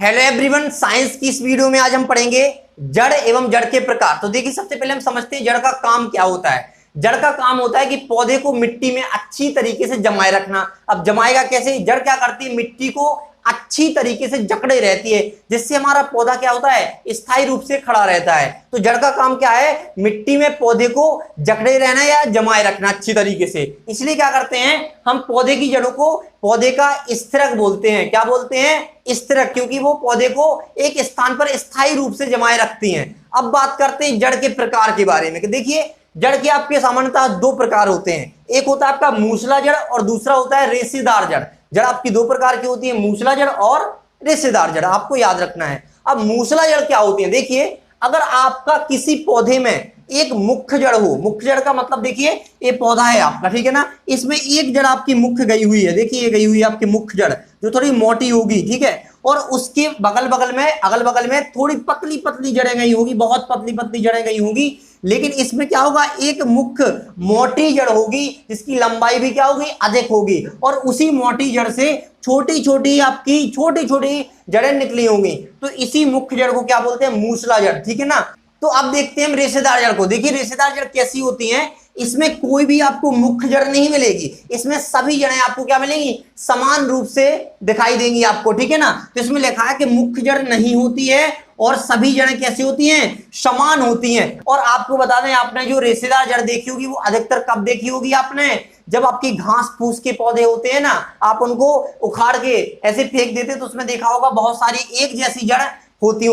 Hello everyone, science की इस video में आज हम पढ़ेंगे जड़ एवं जड़ के प्रकार। तो देखिए, सबसे पहले हम समझते हैं जड़ का काम क्या होता है। जड़ का काम होता है कि पौधे को मिट्टी में अच्छी तरीके से जमाए रखना। अब जमाएगा कैसे? जड़ क्या करती है, मिट्टी को अच्छी तरीके से जकड़े रहती है, जिससे हमारा पौधा क्या होता है, स्थायी रूप से खड़ा रहता है। तो जड़ का काम क्या है, मिट्टी में पौधे को जकड़े रहना या जमाए रखना अच्छी तरीके से। इसलिए क्या करते हैं हम, पौधे की जड़ों को पौधे का स्थिरक बोलते हैं। क्या बोलते हैं? स्थिरक, क्योंकि वो पौधे को एक स्थान पर स्थायी रूप से जमाए रखती हैं। अब बात करते हैं जड़ के प्रकार के बारे में। देखिए, जड़ के आपके सामान्यतः दो प्रकार होते हैं। एक होता है आपका मूसला जड़ और दूसरा होता है रेशेदार जड़। जड़ आपकी दो प्रकार की होती है, मूसला जड़ और रेशेदार जड़, आपको याद रखना है। अब मूसला जड़ क्या होती है? देखिए, अगर आपका किसी पौधे में एक मुख्य जड़ हो, मुख्य जड़ का मतलब देखिए, ये पौधा है आपका, ठीक है ना, इसमें एक जड़ आपकी मुख्य गई हुई है। देखिए, ये गई हुई है आपकी मुख्य जड़, जो थोड़ी मोटी होगी, ठीक है, और उसके अगल बगल में थोड़ी पतली पतली जड़ें गई होगी, बहुत पतली पतली जड़ें गई होगी। लेकिन इसमें क्या होगा, एक मुख्य मोटी जड़ होगी जिसकी लंबाई भी क्या होगी, अधिक होगी, और उसी मोटी जड़ से छोटी छोटी जड़ें निकली होंगी। तो इसी मुख्य जड़ को क्या बोलते हैं, मूसला जड़, ठीक है ना। तो अब देखते हैं हम रेशेदार जड़ को। देखिए, रेशेदार जड़ कैसी होती है, इसमें कोई भी आपको मुख्य जड़ नहीं मिलेगी, इसमें सभी जड़ें आपको क्या मिलेंगी, समान रूप से दिखाई देंगी आपको, ठीक है ना। तो इसमें लिखा है कि मुख्य जड़ नहीं होती है और सभी जड़ें कैसी होती हैं, समान होती हैं। और आपको बता दें, आपने जो रेशेदार जड़ देखी होगी वो अधिकतर कब देखी होगी आपने, जब आपकी घास फूस के पौधे होते हैं ना, आप उनको उखाड़ के ऐसे फेंक देते तो उसमें देखा होगा बहुत सारी एक जैसी जड़ होती है,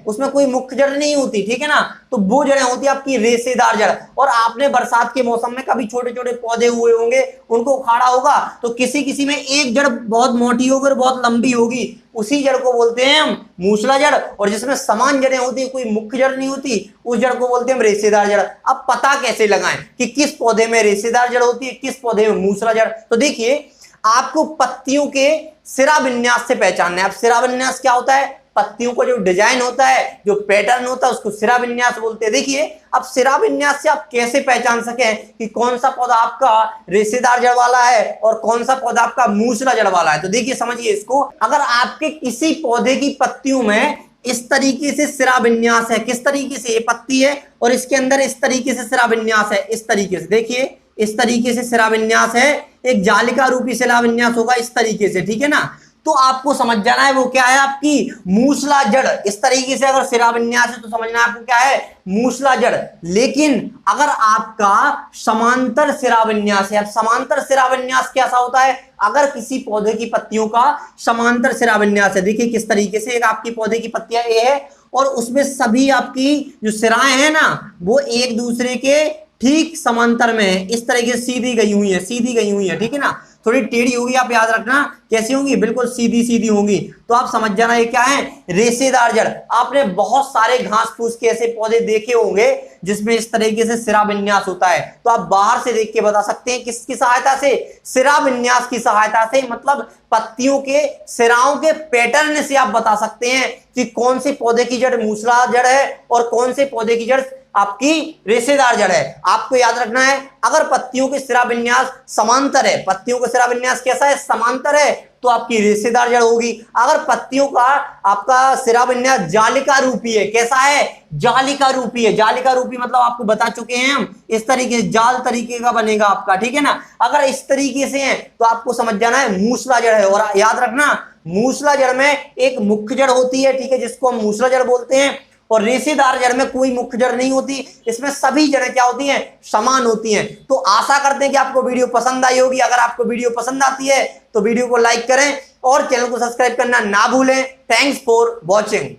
उसमें कोई मुख्य जड़ नहीं होती, ठीक है ना। तो वो जड़ें होती है आपकी रेशेदार जड़। और आपने बरसात के मौसम में कभी छोटे छोटे पौधे हुए होंगे, उनको उखाड़ा होगा तो किसी में एक जड़ बहुत मोटी होगी और बहुत लंबी होगी, उसी जड़ को बोलते हैं हम मूसला जड़। और जिसमें समान जड़ें होती है, कोई मुख्य जड़ नहीं होती, उस जड़ को बोलते हैं हम रेशेदार जड़। अब पता कैसे लगाएं कि किस पौधे में रेशेदार जड़ होती है, किस पौधे में मूसला जड़? तो देखिए, आपको पत्तियों के सिरा विन्यास से पहचानना है। अब सिरा विन्यास क्या होता है, पत्तियों का जो डिजाइन होता है, जो पैटर्न होता है, उसको सिरा विन्यास बोलते हैं। देखिए, अब सिरा विन्यास से आप कैसे पहचान सकें कि कौन सा पौधा आपका रेशेदार जड़ वाला है और कौन सा पौधा आपका मूसला जड़ वाला है। तो देखिए, समझिए इसको। अगर आपके किसी पौधे की पत्तियों में इस तरीके से सिरा विन्यास है, किस तरीके से, ये पत्ती है और इसके अंदर इस तरीके से सिरा विन्यास है, इस तरीके से, देखिए इस तरीके से सिरा विन्यास है, एक जालिका रूपी सिरा विन्यास होगा इस तरीके से, ठीक है ना। तो आपको समझ जाना है वो क्या है, आपकी मूसला जड़। इस तरीके से अगर सिरा विन्यास है तो समझना है आपको क्या है, मूसला जड़। लेकिन अगर आपका समांतर सिरा विन्यास है, अब समांतर सिरा विन्यास कैसा होता है, अगर किसी पौधे की पत्तियों का समांतर सिरा विन्यास है, देखिए किस तरीके से, एक आपकी पौधे की पत्तियां ए है और उसमें सभी आपकी जो सिराएं हैं ना, वो एक दूसरे के ठीक समांतर में है, इस तरीके से सीधी गई हुई है, ठीक है ना। थोड़ी टेढ़ी होगी, आप याद रखना कैसी होंगी, बिल्कुल सीधी होंगी। तो आप समझ जाना ये क्या है, रेशेदार जड़। आपने बहुत सारे घास फूस के ऐसे पौधे देखे होंगे जिसमें इस तरीके से सिरा विन्यास होता है। तो आप बाहर से देख के बता सकते हैं किसकी सहायता से, सिरा विन्यास की सहायता से, मतलब पत्तियों के सिराओं के पैटर्न से आप बता सकते हैं कि कौन से पौधे की जड़ मूसला जड़ है और कौन से पौधे की जड़ आपकी रेशेदार जड़ है। आपको याद रखना है, अगर पत्तियों के सिरा विन्यास समांतर है, पत्तियों का सिरा विन्यास कैसा है, समांतर है, तो आपकी रेशेदार जड़ होगी। अगर पत्तियों का आपका सिरा विन्यास जालिका रूपी है, कैसा है, जालिका रूपी है, जालिका रूपी मतलब आपको बता चुके हैं हम, इस तरीके से जाल तरीके का बनेगा आपका, ठीक है ना। अगर इस तरीके से है तो आपको समझ जाना है मूसला जड़ है। और याद रखना, मूसला जड़ में एक मुख्य जड़ होती है, ठीक है, जिसको हम मूसला जड़ बोलते हैं, और रेशेदार जड़ में कोई मुख्य जड़ नहीं होती, इसमें सभी जड़ें क्या होती हैं, समान होती हैं। तो आशा करते हैं कि आपको वीडियो पसंद आई होगी। अगर आपको वीडियो पसंद आती है तो वीडियो को लाइक करें और चैनल को सब्सक्राइब करना ना भूलें। Thanks for watching.